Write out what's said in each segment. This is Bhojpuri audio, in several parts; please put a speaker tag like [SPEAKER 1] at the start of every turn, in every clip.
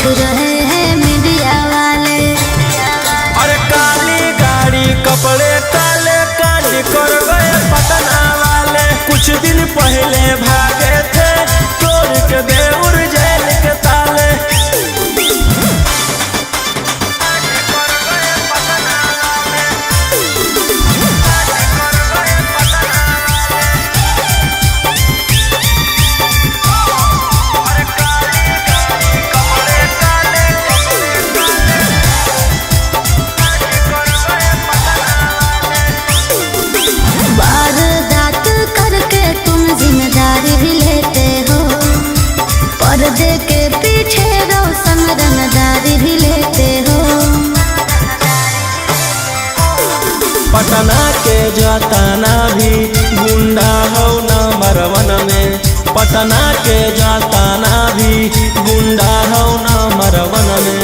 [SPEAKER 1] पूछ रहे हैं मीडिया वाले।
[SPEAKER 2] अरे काली गाड़ी कपड़े काले कांड कर गए पटना वाले। कुछ दिन पहले भागे थे तोड़ के देउर जेल के ताले।
[SPEAKER 1] वारदात करके तुम जिम्मेदारी भी लेते हो, पर्दे के पीछे रोशन रंगदारी भी लेते हो।
[SPEAKER 2] पटना के जाताना भी गुंडा हो नंबर 1 में। पटना के जाताना भी गुंडा हो नंबर 1 में।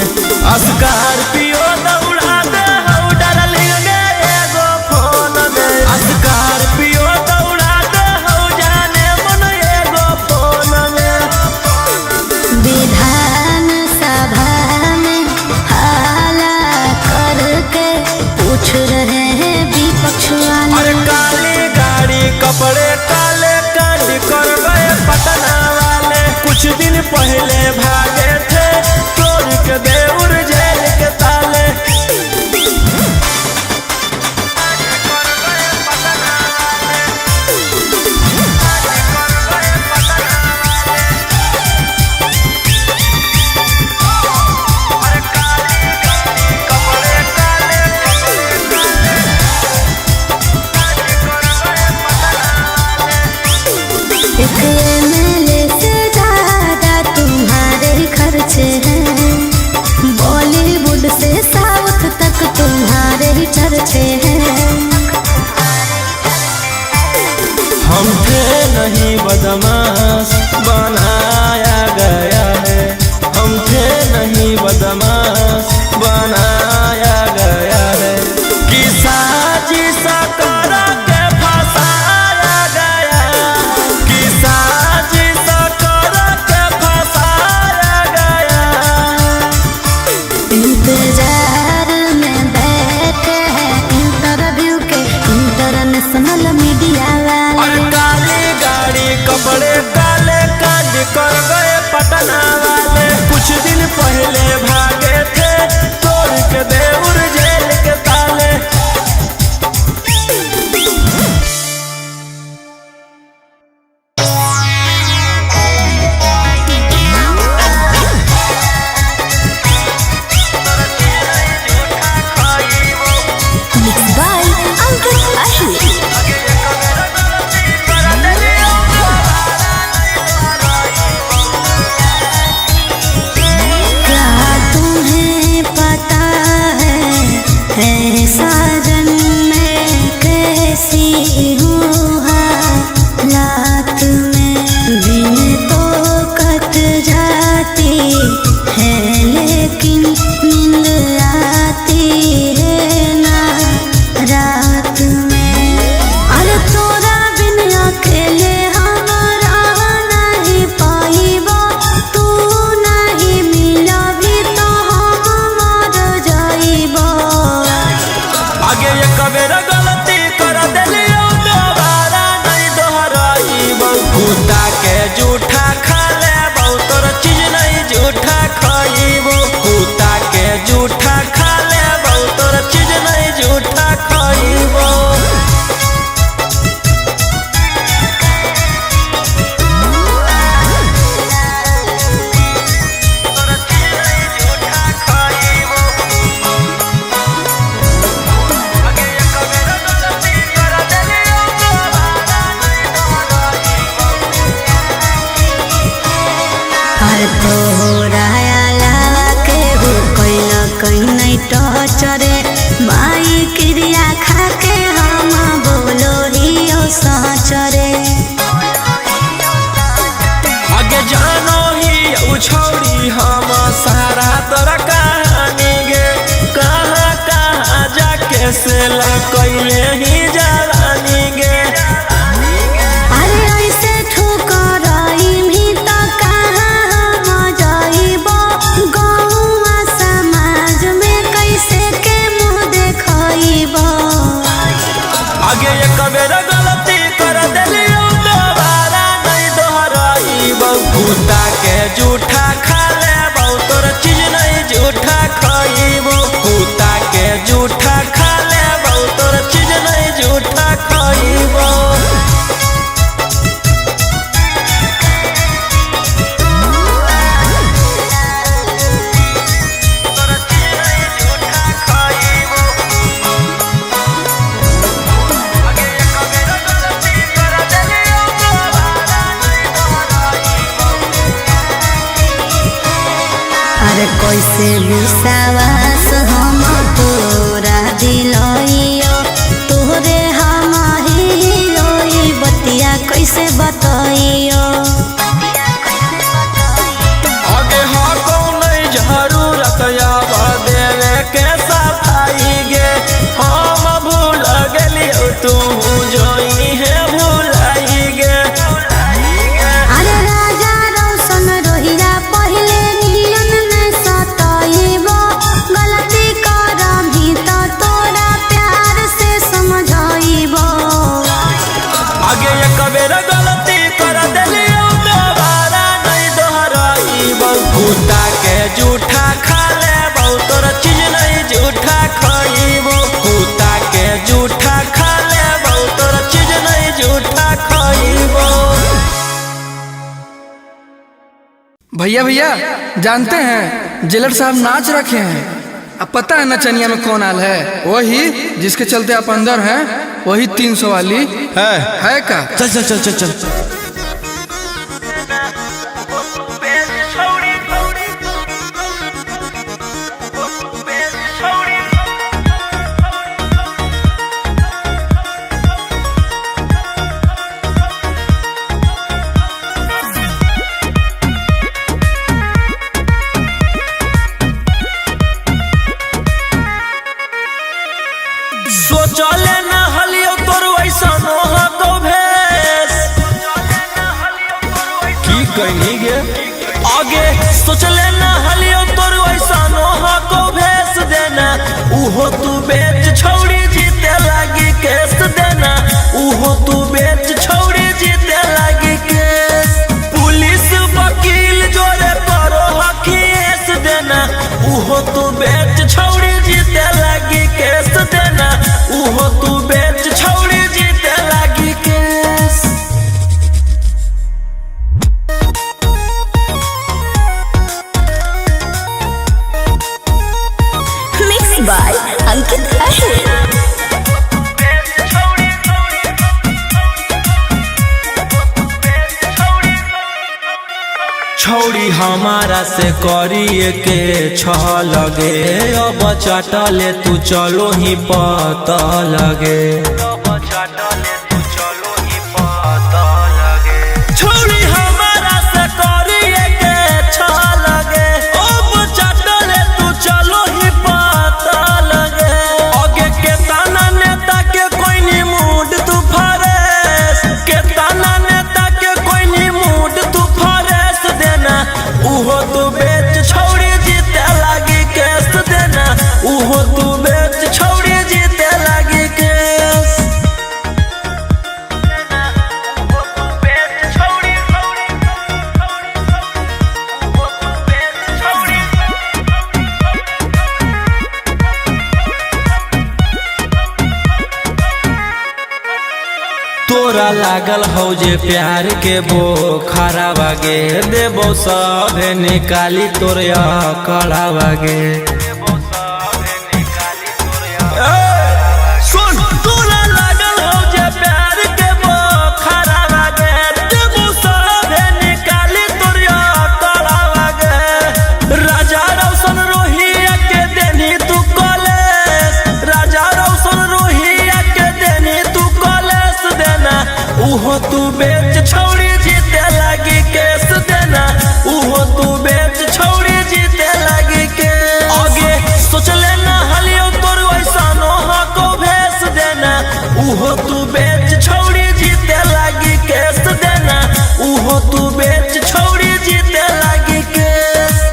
[SPEAKER 2] स्कॉर्पियो दौड़ा दे हो डार्लिंग गे एगो फोन में। स्कॉर्पियो दौड़ा दे हो जाने मन एगो फोन में।
[SPEAKER 1] विधान सभा में हाला करके पूछ रहे हैं विपक्ष वाले।
[SPEAKER 2] अरे काली गाड़ी कपड़े काले कांड कर गए पटना वाले। कुछ दिन पहले भागे थे तोड़ के देउर जेल के ताले।
[SPEAKER 1] एक MLA से ज्यादा तुम्हारे खर्चे हैं, बॉलीवुड से साउथ तक तुम्हारे ही चर्चे हैं।
[SPEAKER 2] हम थे नहीं बदमाश बनाया गया है। हम थे नहीं बदमाश बनाया गया है। कि साजिश कर के फंसाया गया। कि साजिश कर के फंसाया गया।
[SPEAKER 1] इंतजार में बैठे हैं इंटरव्यू के इंटरनेशनल मीडिया वाले।
[SPEAKER 2] और काली गाड़ी कपड़े काले कांड कर गए पटना वाले। कुछ दिन पहले भागे थे तोड़ के देउर जेल के ताले।
[SPEAKER 1] Mixed by Uncle Ashwin। क्या तुम्हें पता है साजन में कैसी हूँ हालात में। दिन तो कट जाती है लेकिन नींद आती है ना रात में। अरे तोरा बिन अकेले हमारा नहीं पाइबा, तू नहीं मिला भी तो हम मर जाइबा।
[SPEAKER 2] आगे ये कबेर गलती कर देलियो तो बेर गलती कर देलियो दोबारा नहीं दोहराइबो कुत्ता के जूठा खा लेबो तोर चीज नहीं जूठा खाइबो कुत्ता के जूठा खा लेबो तोर चीज नहीं जूठा खाइबो
[SPEAKER 1] अरे कैसे विश्वास हम तोरा दिलइयो तोरे हम हिलोई बतिया कैसे बतइयो
[SPEAKER 2] आगे हाँ कौन जरूरत याबा देवे के सफाई गे हम भूल गेलियो तू जोई है भूलाई गे
[SPEAKER 1] अरे राजा रोशन रोहिया पहले नियन में सताइबो गलती करभी तो तोरा प्यार से समझाइबो
[SPEAKER 2] आगे एक बेर गलती कर देलियो दोबारा नहीं दोहराइबो कुत्ता के जूठा खा लेबो तोर चीज नहीं जूठा खाइबो कुत्ता के जूठा खा लेबो तोर चीज नहीं जूठा खाइबो।
[SPEAKER 3] भैया भैया जानते हैं जेलर साहब नाच रखे हैं। अब पता है नचनिया में कौन आल है? वही जिसके चलते आप अंदर हैं, वही 300 वाली है का?
[SPEAKER 2] चल चल चल चल चल सोचले न हलियो तोर वैसा नोह को भेस की कहीं गे आगे सोचले न हलियो तोर वैसा नोह को भेस देना उहो तू बेच छौड़ी जीते लागी केस देना उहो तू बेच छौड़ी जीते लागी केस पुलिस वकील जोरे करो हकीस देना उहो तू बेच छौड़ी जीते लागी केस देना उहो तू बेच छौड़ी जीते लागी केस।
[SPEAKER 1] मिक्स बाय अंकित अहिर
[SPEAKER 2] छौड़ी हमारा से करिए के छ लगे अब चाटले तू चलो ही पता लगे छौड़ी हमारा से करिए के छ लगे अब चाटले तू चलो ही पता लगे आगे के ताना नेता के कोई नी मूड तू फरेस के ताना नेता के कोई नी मूड तू फरेस देना उहो तू बेच छौड़ी जीते लागी केस देना उहो तू बेच छौड़ी जीते लागी केस। तोरा लागल हौ जे प्यार के बोखारा बागे देबो सभे निकाली तोर कड़ा बागे सुन तोरा लागल हौ जे प्यार के बोखारा बागे देबो सभे निकाली तोर कड़ा बागे राजा रोशन रोहिया के देनी तू कॉलेज राजा रोशन रोहिया के देनी तू कॉलेज देना उहो तू बेच छौड़ी जीते लागी केस देना उहो तू बेच छौड़ी जीते लागी केस आगे सोचले न हलियो तोर वैसा नोह को भेस देना उहो तू बेच छौड़ी जीते लागी केस देना उहो तू बेच छौड़ी जीते लागी केस।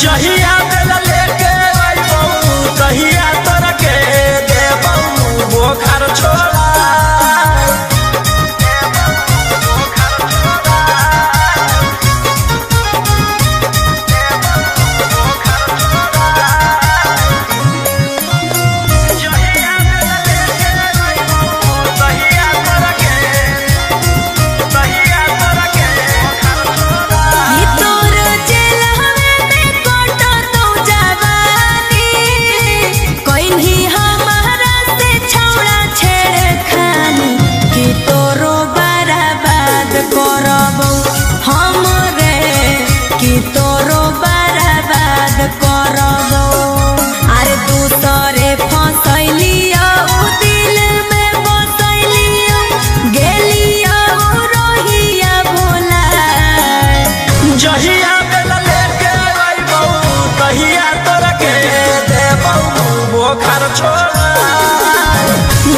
[SPEAKER 2] जहिया दिल लेके अइबौ तहिया तोरा के देबौ बोखर छोड़ा।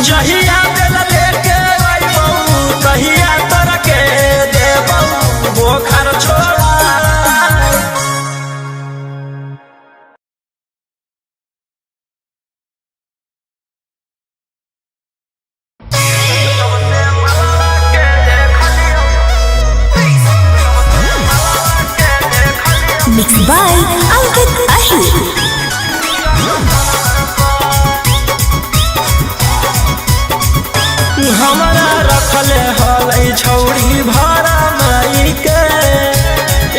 [SPEAKER 2] जहिया दिल लेके अइबौ तहिया तोरा के देबौ बोखर छोड़ा।
[SPEAKER 4] Mixed by Ankit Ahir.
[SPEAKER 2] हमारा रखले हलै छौरी भाड़ा माई के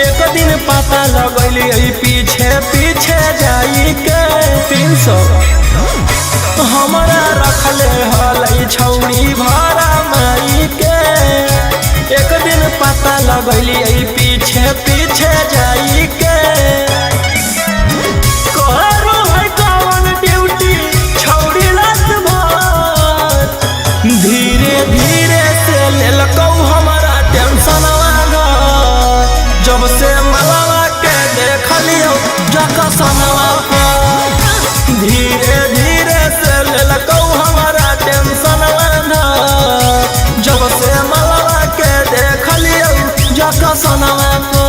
[SPEAKER 2] एक दिन पता लगलियै पीछे पीछे जाई के 300। हमारा रखले हलै छौरी भाड़ा माई के एक दिन पता लगलियै पीछे पीछे जाई के। करो है कौन ड्यूटी छौरी रात भर धीरे धीरे से लेलकौ हमारा टेंशनवा घर। जब से मलवा के देखलियौ जकसनवा पर धीरे धीरे से लेलकौ हमारा टेंशनवा घर। जब से मलवा के देखलियौ जकसनवा पर।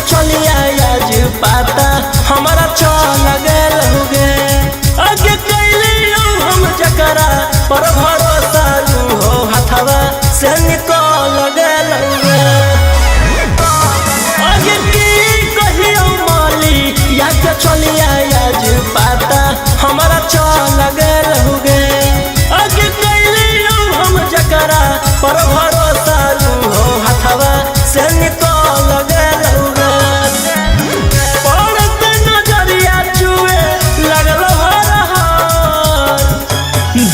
[SPEAKER 2] चलिया आज पाता हमारा चल गेल होगे आगे कैलियो हम जकरा पर भरोसा हो हथवा से निकल गेल होगे। आगे की कहियो माली याद चलिया आज पाता हमारा चल गेल होगे आगे कैलियो हम जकरा पर भरोसा हो हथवा से निकल गेल होगे।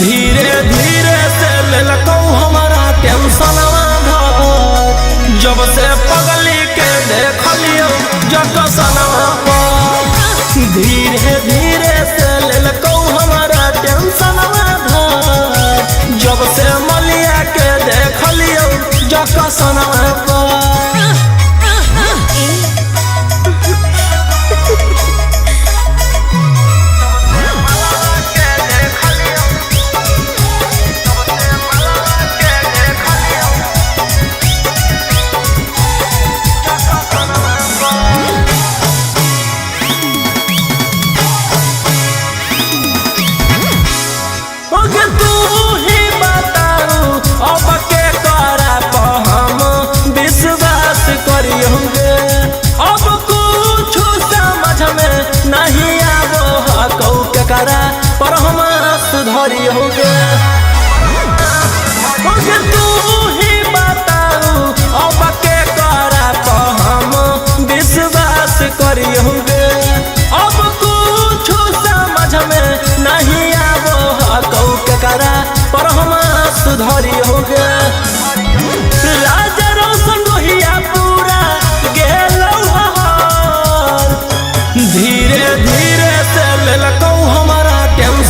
[SPEAKER 2] धीरे धीरे से लेलकौ हमारा टेंशनवा घर। जब से पगली के देखलियौ जकसनवा पर धीरे धीरे से लेलकौ हमारा टेंशनवा घर। जब से मलिया के देखलियौ जकसनवा पर। पर हम सुधरी हो गए तू ही बताऊ अब के करा तो हम विश्वास करी होंगे। अब कुछ समझ में नहीं आवो कौ के करा पर हम सुधरी हो गए। राजा रोशन रोहिया पूरा गेलौ धीरे धीरे से लेलकौ हमारा टेंशन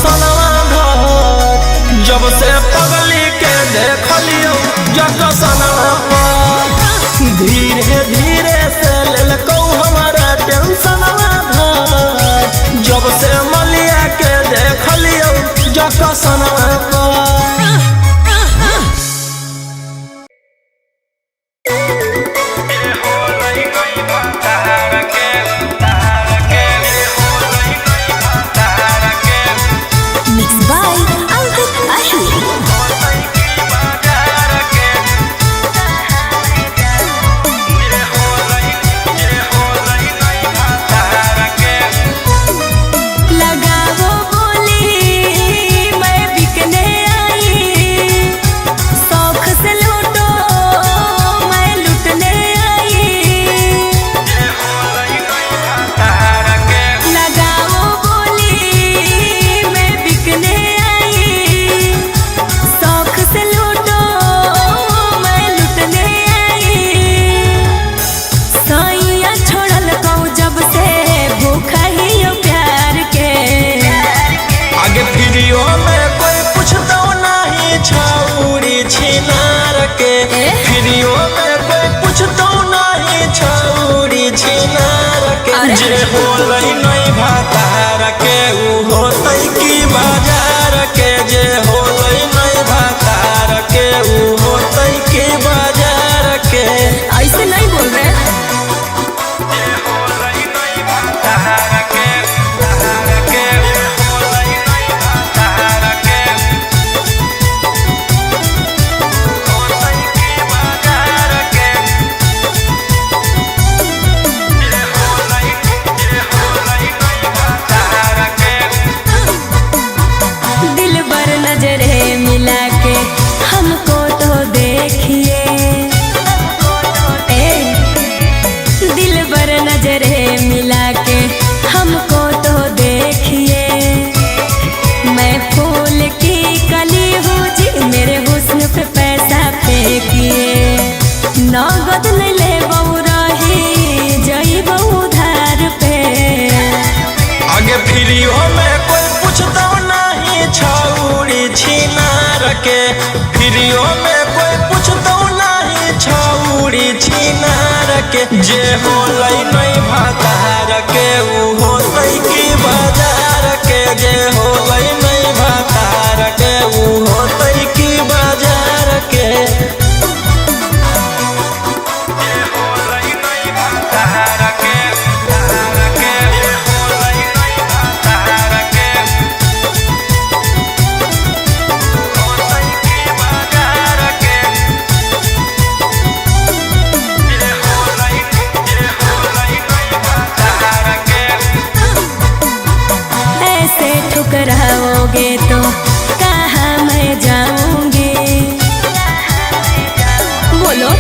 [SPEAKER 2] जे होलई नहीं भातार के ऊ होतै की बाजार के, जे होलई नहीं भातार के ऊ होतै की बाजार के।
[SPEAKER 4] ऐसे नहीं बोल रहे। नगद नहीं ले रही जइबो उधार पे।
[SPEAKER 2] आगे फ्रीओ में कोई पूछता नहीं छौड़ी छिनार के, फ्रीओ में कोई पूछता नहीं छौड़ी छिनार के। जे होलई नहीं भातार के ऊ होतै की बाजार के, जे होलई नहीं भातार के ऊ होतै की बाजार के।
[SPEAKER 4] ठुकराओगे तो कहाँ मैं जाऊंगी, बोलो।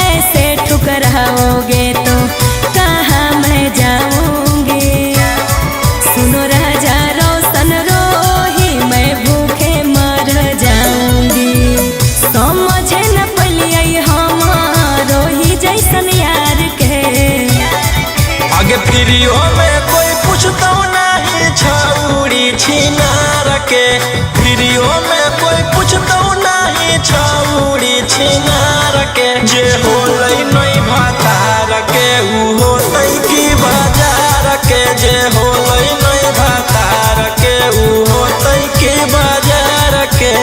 [SPEAKER 4] ऐसे ठुकराओगे तो कहाँ मैं जाऊंगी। सुनो राजा रोशन रोही मैं भूखे मर जाऊंगी। समझे न पलिए हमारो ही जैसन यार के।
[SPEAKER 2] आगे फ्रीओ में कोई पूछता नहीं छौड़ी छिनार के, फ्रीओ में कोई पूछता नहीं छौड़ी छिनार के। जे होलई नहीं भातार के ऊ होतै की बाजार के, जे होलई नहीं भातार के ऊ होतै की बाजार के।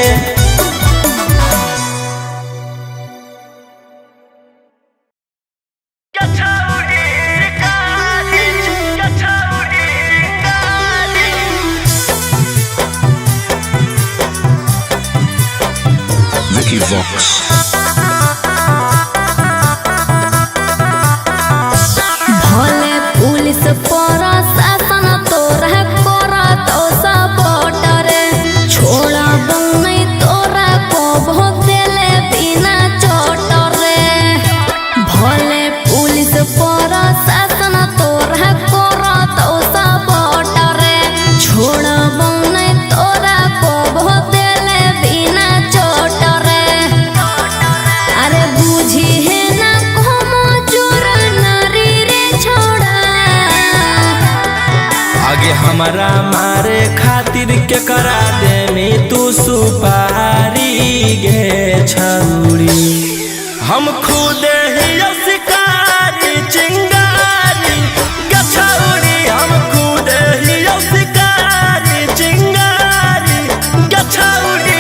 [SPEAKER 5] Vox.
[SPEAKER 1] भले पुलिस प्रशासन तोरा करत सपोर्ट रे, छोड़ा नहीं तोरा को भोग देले बिना चोट रे। भले पुलिस प्रशासन तोरा करत सपोर्ट रे, छोड़ा नहीं तोरा को भोग देले बिना चोट रे। अरे बुझी है ना कोमो चोर नारी रे छोड़ा।
[SPEAKER 2] आगे हमारा मारे खातिर के करा दे में तू सुपारी गे छौड़ी। हम खुद ही शिकारी चिंगारी गे छौड़ी, हम खुद ही शिकारी चिंगारी गे छौड़ी।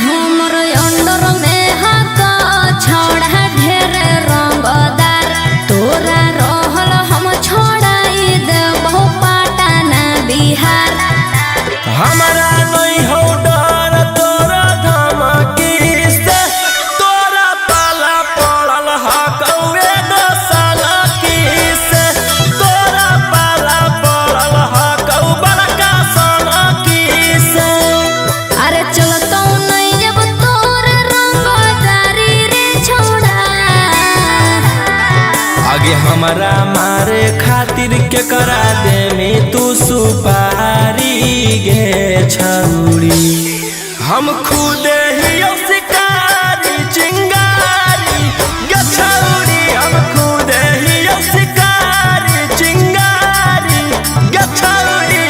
[SPEAKER 1] हमर अंडर में हक छोड़ा ढेर रंगदार, तोरा रहल हम छोड़ाई देबो पटना बिहार।
[SPEAKER 2] हमारा नहीं हो डर तोरा धमकी से, तोरा पाला पड़ल हकौए दोसला की से, तोरा पाला पड़ल हकौ बड़का सला की से।
[SPEAKER 1] अरे चलतो नहीं जब तोर रंगदारी रे छोड़ा।
[SPEAKER 2] आगे हमारा मारे खातिर के करा दे में तू सुपारी गे छौड़ी। हम खुद ही शिकारी चिंगारी गे छौड़ी, हम खुद ही शिकारी चिंगारी गे छौड़ी।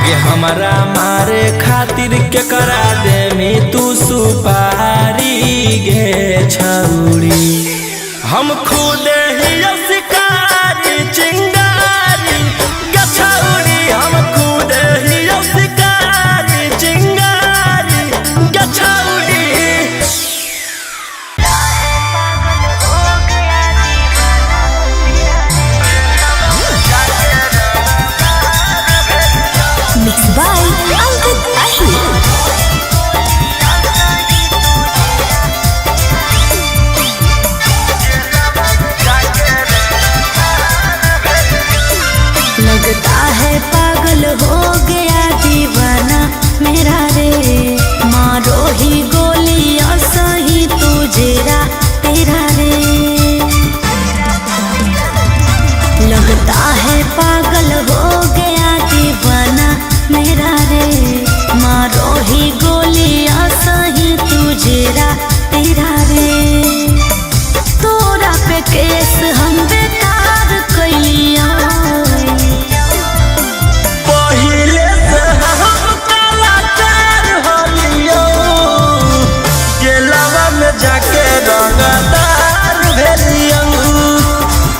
[SPEAKER 2] कि हमारा मारे खातिर के करा दे में तू सुपारी गे छौरी। हम खुद ही शिकारी चिंगारी गे छौरी, हम खुद ही शिकारी चिंगारी गे छौरी।
[SPEAKER 4] Mixed by Ankit Ahir. लगता है पागल हो गया दीवाना मेरा रे, मारो ही गोलियां सही तुझेरा तेरा रे। लगता है पागल हो गया दीवाना मेरा रे, मारो ही गोलियां सही तुझेरा तेरा रे। तोरा पे केस हम बेकार कैलिया,
[SPEAKER 2] पहिले से हम कलाकार होलियो, गेलवा में जाके रंगदार भेलियो।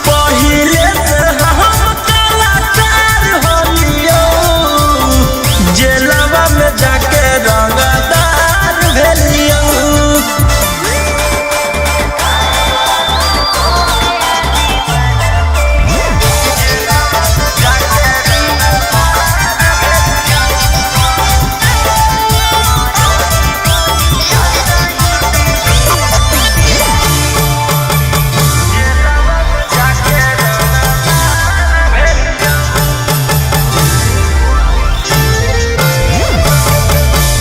[SPEAKER 2] पहिले से हम कलाकार होलियो, गेलवा में जाके रंगदार भेलियो।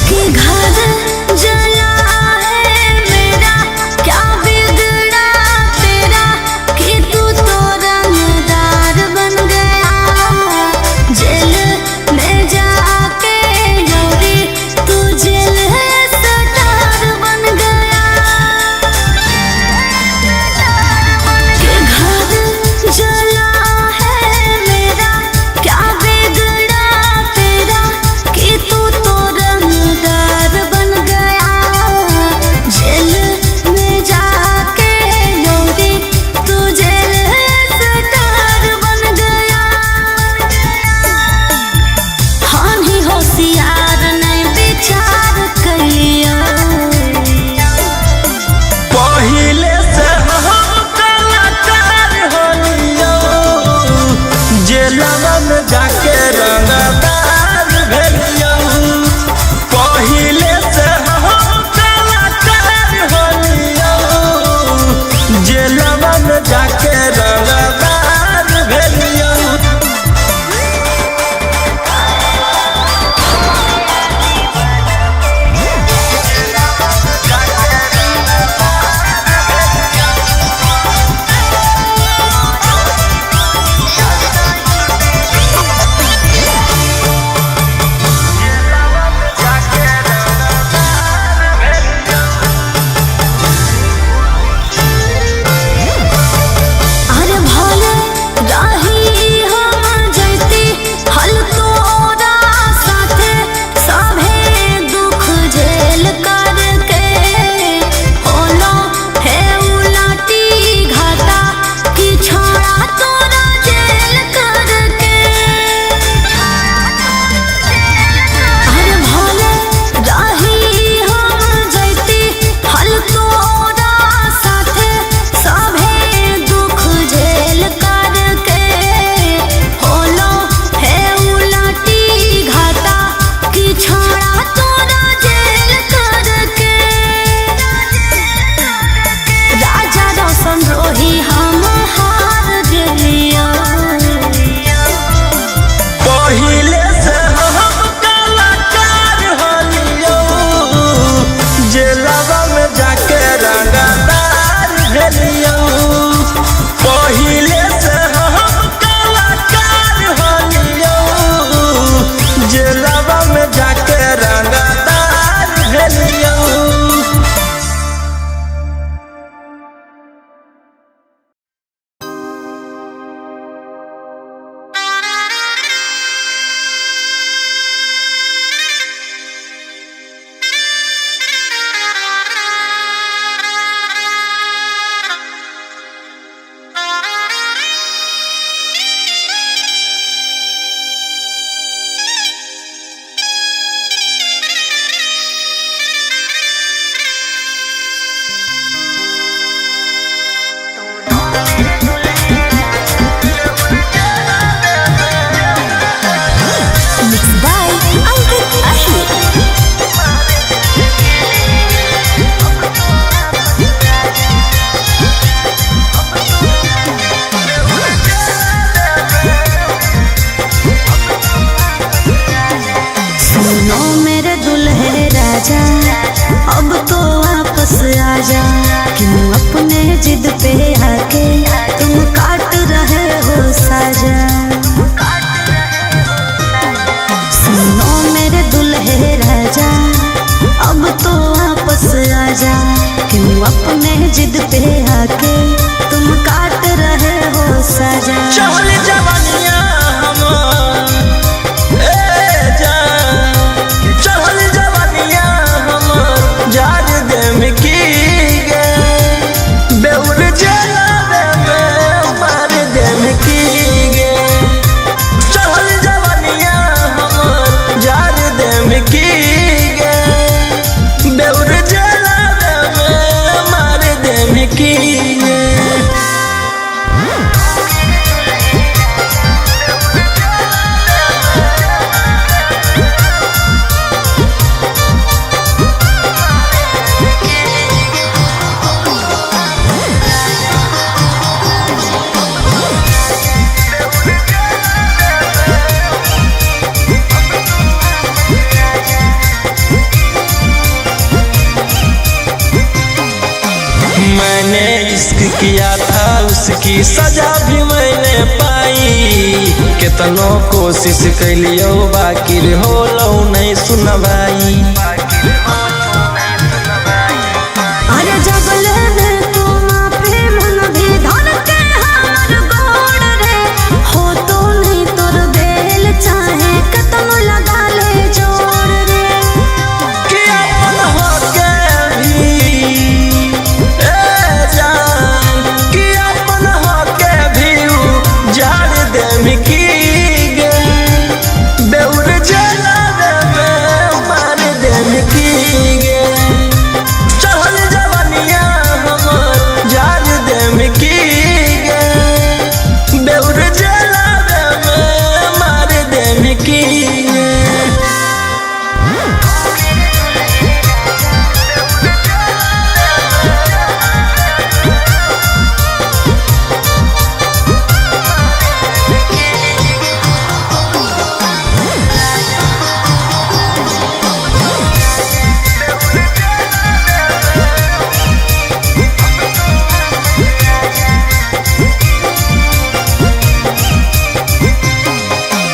[SPEAKER 4] कि घर जला है मेरा, क्या बिगड़ा तेरा कि तू तो रंगदार बन गया। जेल में जाके योरी तू जेल स्टार बन गया। कि घर जला है मेरा, क्या बिगड़ा तेरा कि तू तो रंगदार बन गया। जेल में जाके योरी तू जेल स्टार बन गया। हानि होशियार नहीं विचार करिया,
[SPEAKER 2] पहिले से हम कलाकार होलियो, जेलवा में जाके रंगदार भेलियो। पहिले से हम कलाकार होलियो, जेलवा में जाके रंगदार भेलियो।
[SPEAKER 4] राजा, क्यों अपने जिद पे आके तुम काट रहे हो साजा। सुनो मेरे दुल्हे राजा, अब तो वापस आजा, क्यों अपने जिद पे आके तुम काट रहे हो साजा।
[SPEAKER 2] चहल जवानिया हमार ए जान, चहल जवानिया हमार जार दे में की गे, बेउर जलावे में मार दे में की गे। चहल जवानिया हमार जार दे में की गे, बेउर जलावे में मार दे में की गे। मैंने इश्क किया था उसकी सजा भी मैंने पाई, कितनों कोशिश कैलियो बाकी हो लो नहीं सुनवाई।
[SPEAKER 4] अरे जबले में तू माफी मन भी धन के हार गोड़ रे, हो तो नहीं तोर बेल चाहे कतम लगा ले जोड़ रे।
[SPEAKER 2] कि अपन होके भी ए जान, कि अपन होके भी उजाड़ दे में की गे, बेउर जलावे में मार दे में की गे। चहल जवानिया हमार जार दे में की गे, बेउर जलावे में मार दे में की गे।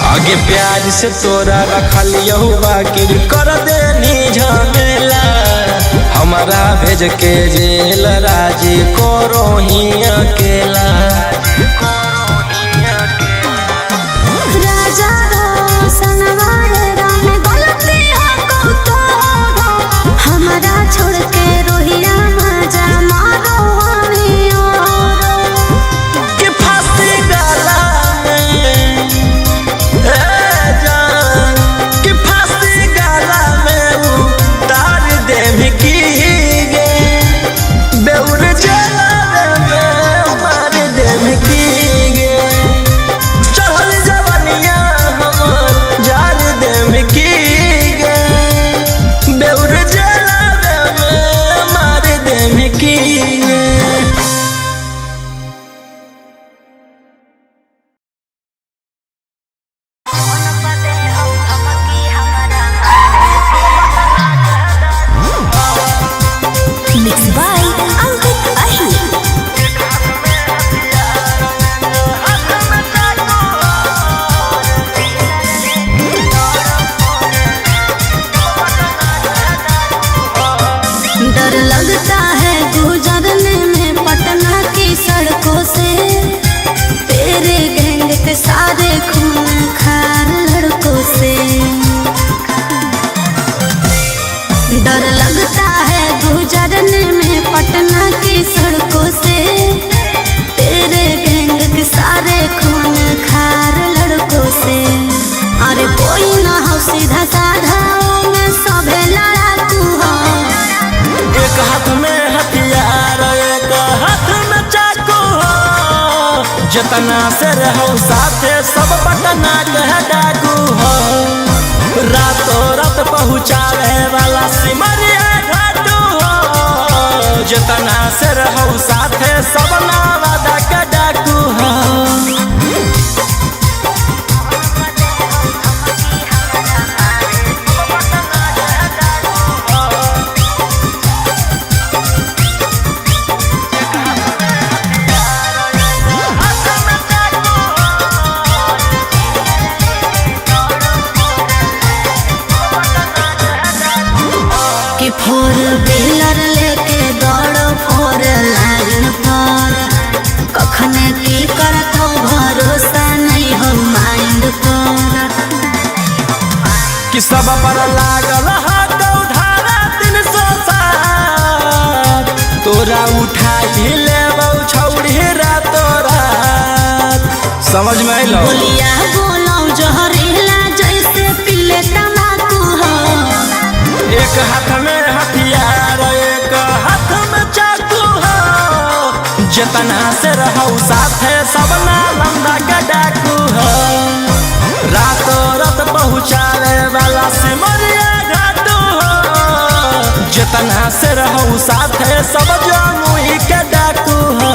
[SPEAKER 2] आगे प्यार से तोरा रखलियो बाकी कर देनी झमेला, हमारा भेज के जेल राजी करो ही अकेला।
[SPEAKER 4] राजा रोशन वाले राम गलती को तोड़ो, हमारा छोड़ के रोहिया मजा मारो हमें और।
[SPEAKER 2] कि फांसी गला में ए जान, कि फांसी गला में उतार दे में की गे, बेउर जलावे में मार दे में की गे। चहल जवानिया हमार जार दे में की गे, बेउर जलावे में मार दे में की गे।
[SPEAKER 4] Mixed by Ankit Ahir. डर लगता है गुजरने में पटना की सड़कों से, तेरे गैंग के सारे खून खार लड़कों से। डर लगता है गुजरने में पटना की सड़कों से, तेरे गैंग के सारे खून खार लड़कों से। अरे कोई ना हो सीधा साधा में सभे लड़ाकू हो।
[SPEAKER 2] एक हाथ में हथियार एक हाथ में चाकू हो, जतना से रहो साथे सब पटना के डाकू हो। रातों रात पहुँचावे वाला सिमरिया घाटू हो, जतना से रहो साथे सब नावादा के डाकू हो।
[SPEAKER 4] कर।
[SPEAKER 2] कि सब पर लागल धारा 307 तोरा उठा ले छौड़ी रातो रात। समझ में अइलो?
[SPEAKER 4] बोलिया बोलो जहरीला जैसे पीले तम्बाकू हो।
[SPEAKER 2] एक हाथ में हथियार एक हाथ में चाकू हो। जितना से रहू साथे सब नालंदा के डाकू हो। रातों रात पहुँचावे वाला सिमरिया घाटू हो। जितना से रहू साथे सब जमुई के डाकू हो।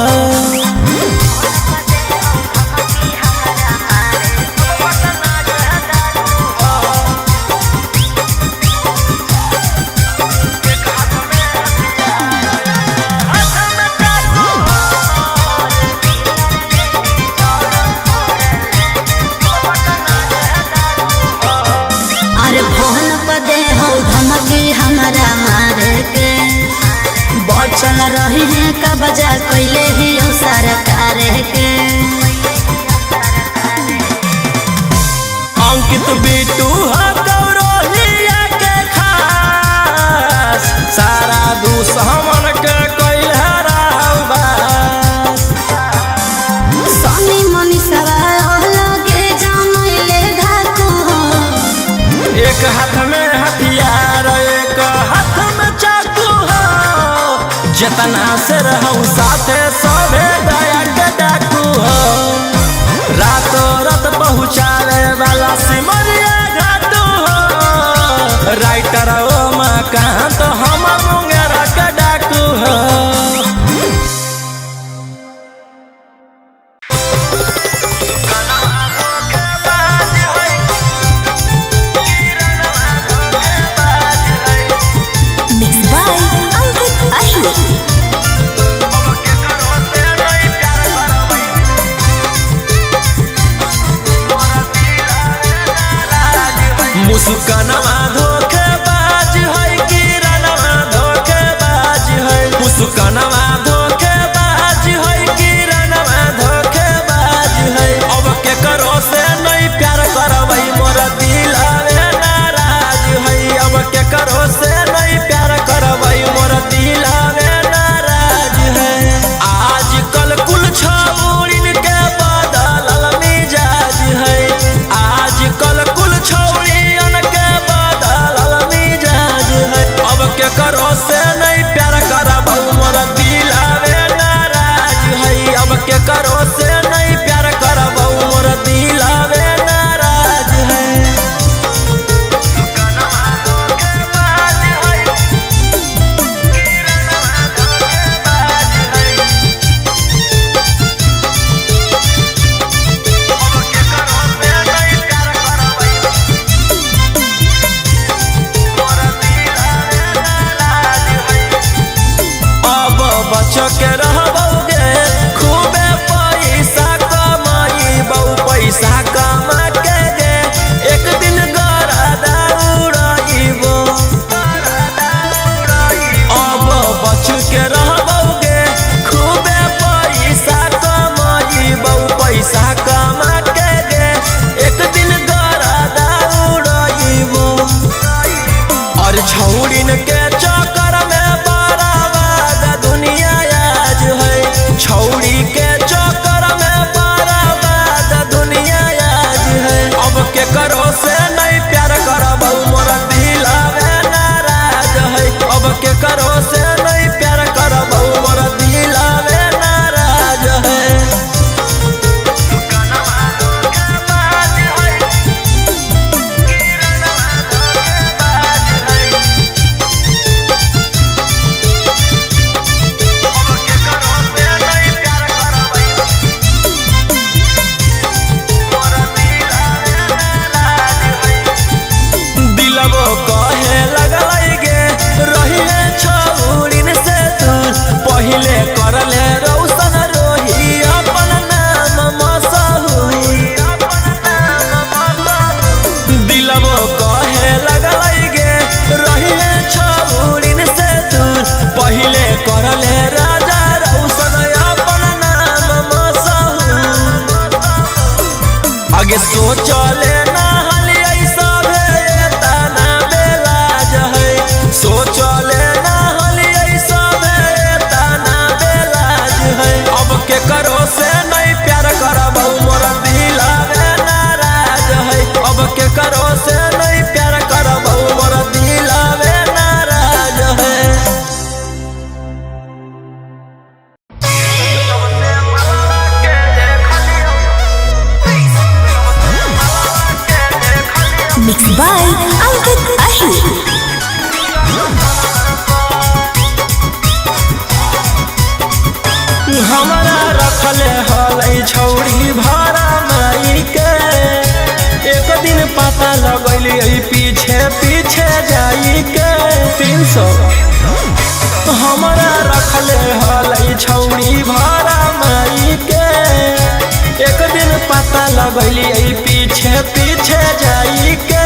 [SPEAKER 4] हमारा मारे के बचल रही है कब्जा कैले ही सरकार के।
[SPEAKER 2] अंकित बिटू गौरवलिया के खास सारा दुश्मन के कैल हराबास।
[SPEAKER 4] सनी मनीषवा लगे जमैले धाकू हो।
[SPEAKER 2] एक हाथ में हथियार एक हाथ में चाकू हो। जितना से रहू साथे सभे दया के डाकू हो। रातों रात पहुँचावे वाला सिमरिया घाटू हो। राइटर उमाकांत हम मुंगेरा के डाकू हो। मुस्कानवा धोखेबाज है किरणवा धोखेबाज है। मुस्कानवा धोखेबाज है किरणवा धोखेबाज है। अब के करो से नहीं प्यार करबै मोर दिलवे नाराज है। अब के करो से नहीं प्यार करबै मोर दिलवे नाराज है। आजकल कुल छौड़िन के बदलल मिजाज है। आजकल कुल छौड़ी करो से नहीं प्यार करबौ मोर दिलवे नाराज है। अब के करो से नहीं प्यार करबौ मोर दिलवे नाराज है। के रहबोगे खूबे पैसा कमाईबौ पैसा कमा के गे एक दिन गरादा उड़ाईबो। अब बच के रहबोगे खूबे पैसा कमाईबौ पैसा कमा के गे एक दिन गरादा उड़ाईबो। और छौड़िन के चक्कर में बर्बाद दुनिया छौड़ी के चक्कर में बर्बाद दुनिया आज है। अब के करो से नहीं प्यार करबौ मोर दिलवे नाराज है। अब के करो से नहीं प्यार करबौ मोर दिलवे नाराज है। सोचले ना हलियै सभे तना बेलाज है सोचले ना हलियै सभे तना बेलाज है अब के करो से नहीं प्यार करबौ मोर दिलवे नाराज है अब के करो से नहीं प्यार करबौ मोर दिलवे नाराज है।
[SPEAKER 4] Mixed by Ankit Ahir.
[SPEAKER 2] हमारा रखले हलै छौरी भाड़ा माई के एक दिन पता लगलियै पीछे पीछे जाई के 300 हमारा रखले हलै छौरी भाड़ा माई के एक दिन पता लगलियै पीछे पीछे जाई के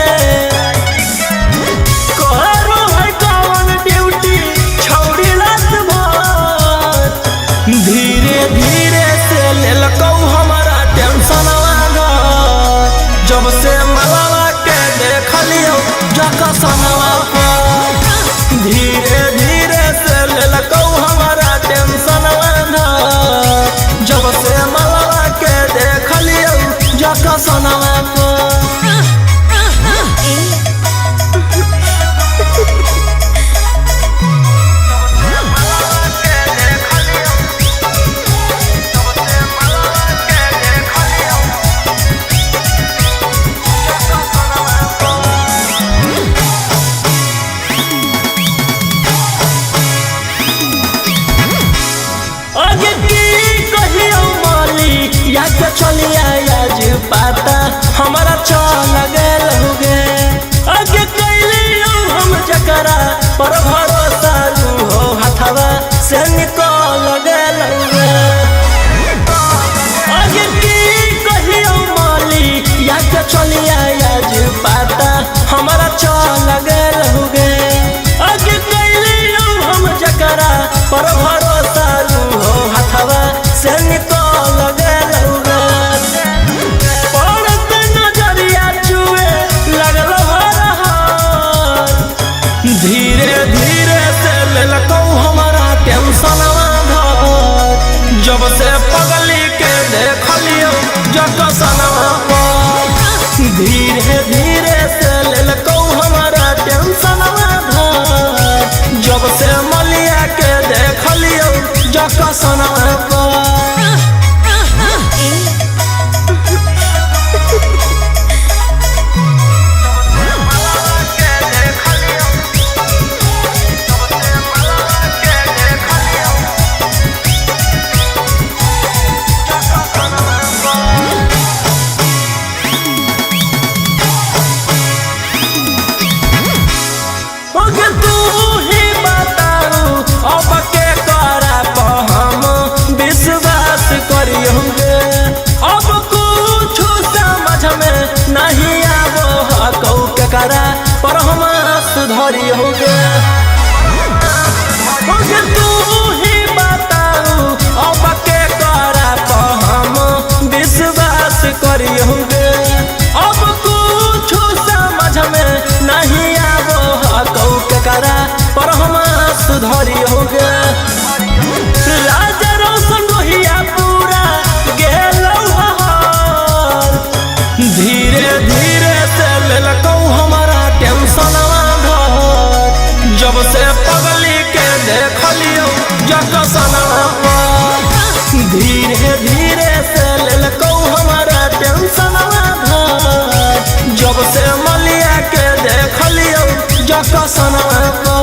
[SPEAKER 2] करो है कौन ड्यूटी छौरी रात भर धीरे धीरे से लेलकौ हमारा टेंशनवा घर जब से मलवा के देखलियो जकसनवा पर धीरे धीरे से लेलकौ हमारा टेंशनवा घर जब से मलवा के देखलियो जकसनवा पर। चलिया आज पाता हमारा चल गेल होगे आगे कैलियो हम जकरा पर भरोसा हो हथवा से निकल गेल होगे आगे की कहियो मालिक या के चलिया आज पाता हमारा चल गेल होगे आगे कैलियो हम जकरा पर भरोसा हो हथवा से निकल गेल होगे धीरे धीरे से लेलकौ हमारा टेंशनवा घर जब से पगली के देखलियो जकसनवा पर धीरे धीरे से लेलकौ हमारा टेंशनवा घर जब से मलिया के देखलियो जकसनवा पर। पर हम सुधरी हो गए तू ही बताऊ अब के करा पर हम विश्वास करी होंगे अब कुछ समझ में नहीं आवो कौ के करा पर हम सुधरी हो गए राजा रोशन रोहिया पूरा गेलौ धीरे धीरे से लेलकौ हमारा टेंशनवा घर जब से पगली के देखलियो जकसनवा पर धीरे धीरे से लेलकौ हमारा टेंशनवा घर जब से मलिया के देखलियो जकसनवा पर।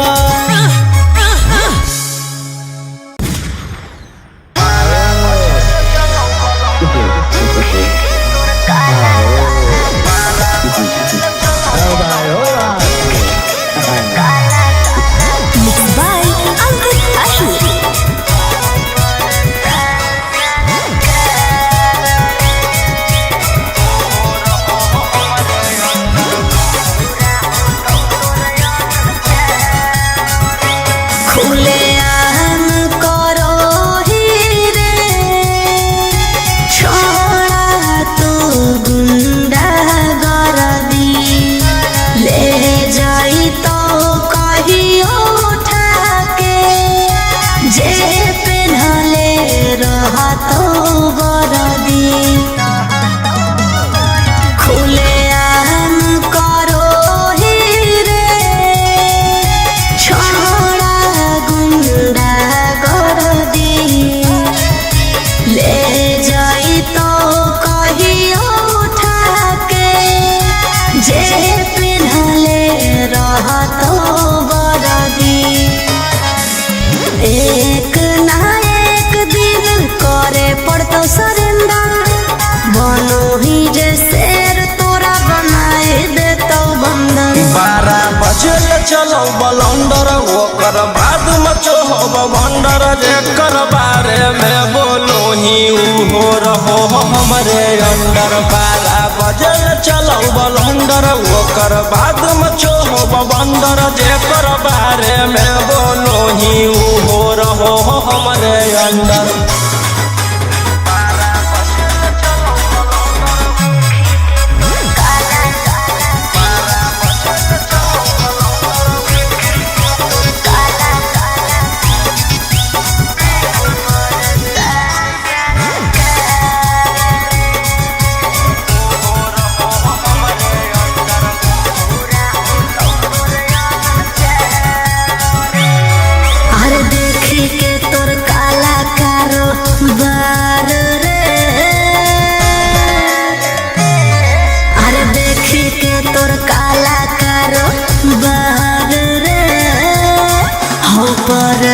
[SPEAKER 4] Mixed by Ankit Ahir.
[SPEAKER 2] Blunder ओकर बाद मचो भंडर जेकर बारे में बोलो ही हो रहो हमरे अंडर 12 बजे चलो बलंडर ओकर बाद मचो भंडर जेकर बारे में बोलो ही हो रहो हमरे अंडर।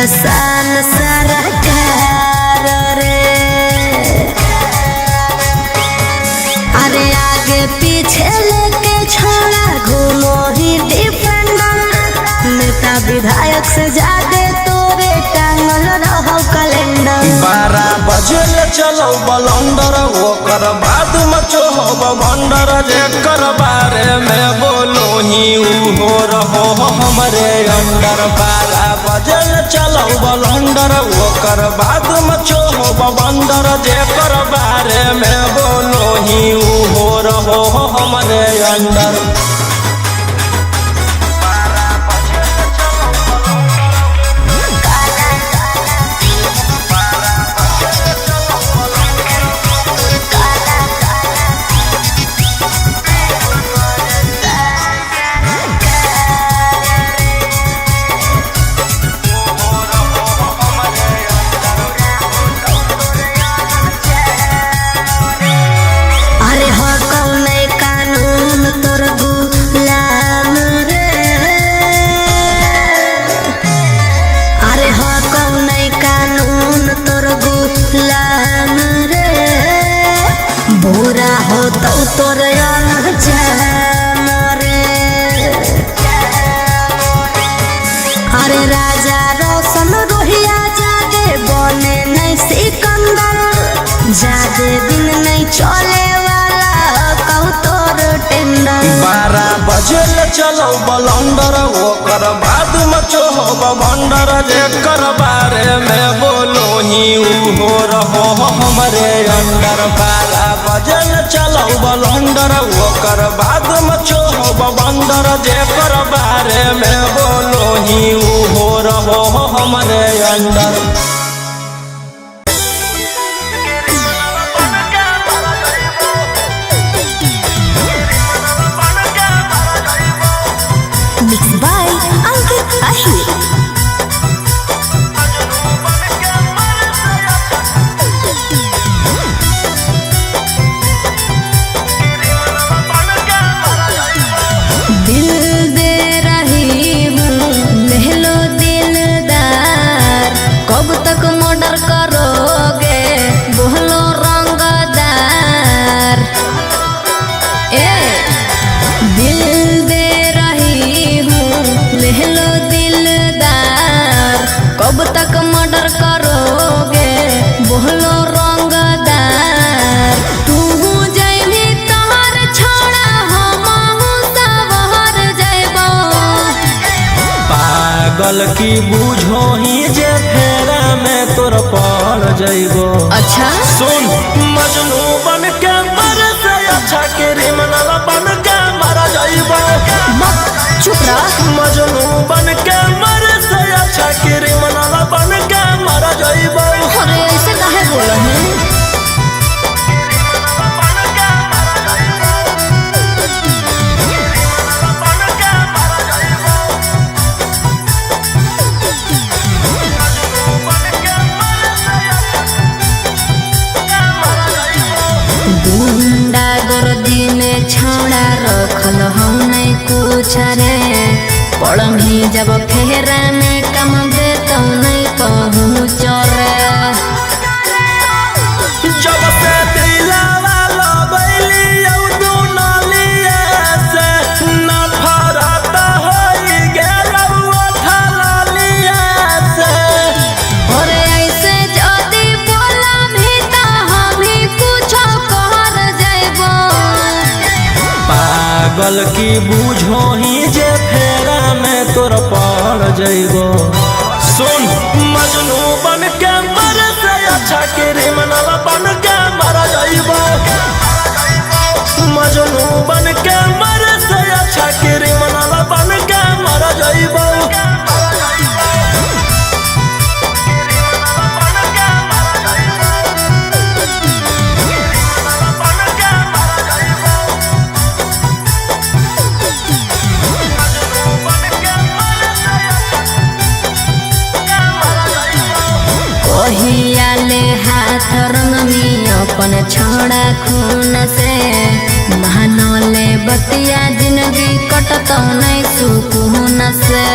[SPEAKER 4] सान सरकार रे अरे आगे पीछे लेके छोड़ा घूमो ही डिफेंडर नेता विधायक से ज्यादा तोरे टांगल रहो कैलेंडर।
[SPEAKER 2] 12 बजे चलो बलंडर ओकर बाद मचो भंडर जेकर बारे में बोलो ही हो रहो हमरे अंडर। 12 बजे चलो बलंडर ओकर बाद मचो भंडर जेकर बारे में बोलो ही हो रहो हमरे अंडर।
[SPEAKER 1] बुरा हो तो तोर अरे राजा रोशन रोहिया जादे बने नहीं सिकंदर जादे दिन नहीं चले वाला कहू तोर टेंडर।
[SPEAKER 2] 12 बजे चलो बलंडर ओकर बाद मचो भंडर जेकर बारे में बोलो ही हो रहो हमरे अंडर। 12 बजे चलो बलंडर ओकर बाद मचो भंडर जेकर बारे में बोलो ही हो रहो हमरे under.
[SPEAKER 1] Mixed by Ankit Ahir। दिल दे रही हूँ ले लो दिलदार कब तक मर्डर करोगे बोलो रंगदार। ए दिल दे रही हूँ ले लो दिलदार कब तक मर्डर करोगे बोलो रंगदार। तू जैबी तोहर छोड़ा हम सवहर जैबो
[SPEAKER 2] पागल की बूझो ही जे फेरा में तोर पड़ जइबो।
[SPEAKER 1] अच्छा
[SPEAKER 2] सुन मजनू बन के मर से अच्छा क्रिमिनल बन के मर जइबो।
[SPEAKER 1] चुप रह।
[SPEAKER 2] मजनू बन के मर से अच्छा क्रिमिनल बन के मर जइबो।
[SPEAKER 1] अरे ऐसे काहे बोला है? गुंडा गर्दी में छौड़ा रखल हम नहीं कुछ रे पढ़ी जब फेरा में कम दे तो नहीं पहुँच रे।
[SPEAKER 2] जब से दिलवा लगैली तू नालिया से नफरत होई गेल पागल की बूझो ही जे फेरा में तोर पड़ जइबो। सुन मजनू बन के मर से अच्छा क्रिमिनल बन के मर जइबो। मजनू बन के मर से अच्छा क्रिमिनल बन के मर जइबो।
[SPEAKER 1] ओहियाले हाथ रंगमी अपन छोड़ा खून से महानले बतिया जिंदगी कटतो नहीं सुकून से।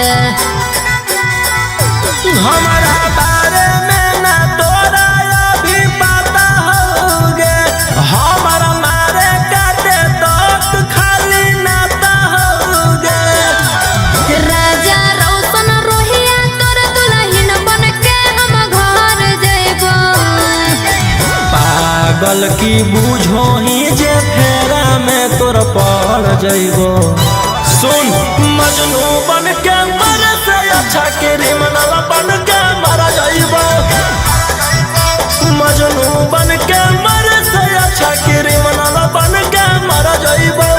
[SPEAKER 2] हमारा बारे में ना तोरा अभी पता होगे, हमारा मारे काटे तो खाली नाता होगे।
[SPEAKER 1] राजा रोशन रोहिया तोर दुल्हन बन के हम घर जइबो।
[SPEAKER 2] पागल की बूझो ही जे फेरा में तोर पड़ जइबो। सुन मजनू बन के मर से अच्छा क्रिमिनल बन के मर जइबो। मजनू बन के मर से अच्छा क्रिमिनल बन के मर जइबो।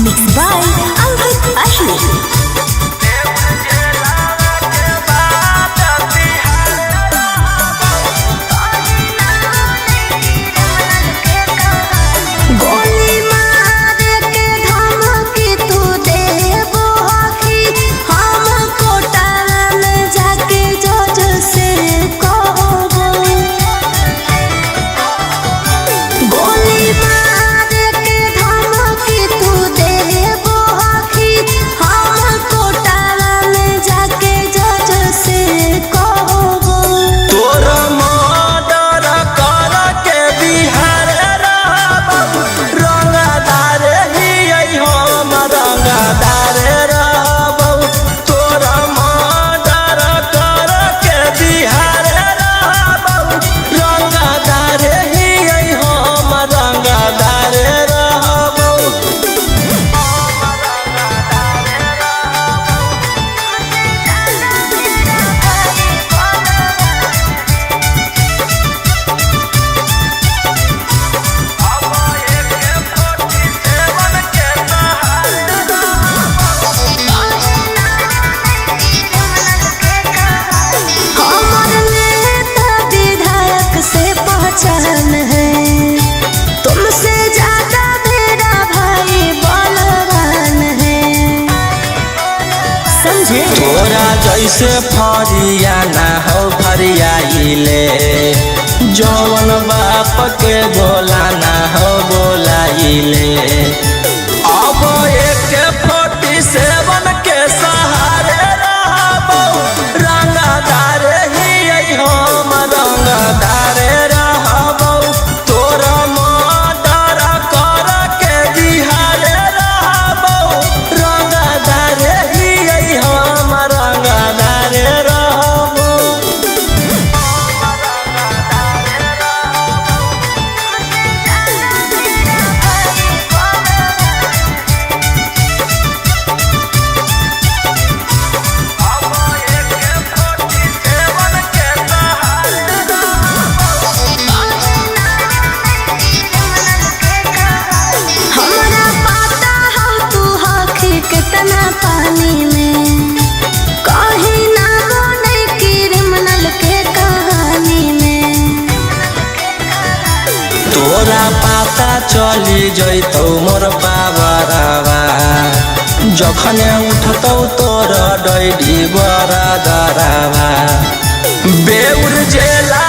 [SPEAKER 4] Mixed by Ankit Ashmi. गोली मार के धमकी तू देबो हकी, हम कोटा में जाके जज से कहबो। गोली मार के धमकी तू देबो हकी, हम कोटा में जाके जज से कहबो।
[SPEAKER 2] तोर मर्डर कर के बिहार रहबो, रंगदार ही हम रंगदार रहबो। तोर मर्डर कर के बिहार रहबो, रंगदार ही हम रंगदार रहबो।
[SPEAKER 4] हमर नेता विधायक से पहचान है, तुमसे ज्यादा मेरा भाई बलवान है। समझे?
[SPEAKER 2] तोरा जैसे फरिया ना हो फरियाइले, जौन बाप के बोला ना हो बोलाइले। अब AK-47 के सहारे रहबो, रंगदार ही हम रंगदार रहबो। तोरा मर्डर कर के बिहार रहबो, रंगदार ही हम रंगदार रहबो।
[SPEAKER 4] हमरा पता हो तू हकी कितना पानी में, कहीं ना बने क्रिमिनल के कहानी में।
[SPEAKER 2] तोरा पता चली जइतौ मोर बाबरवा, जखने उठतौ तोर डैडी बरदरवा। बेउर जेला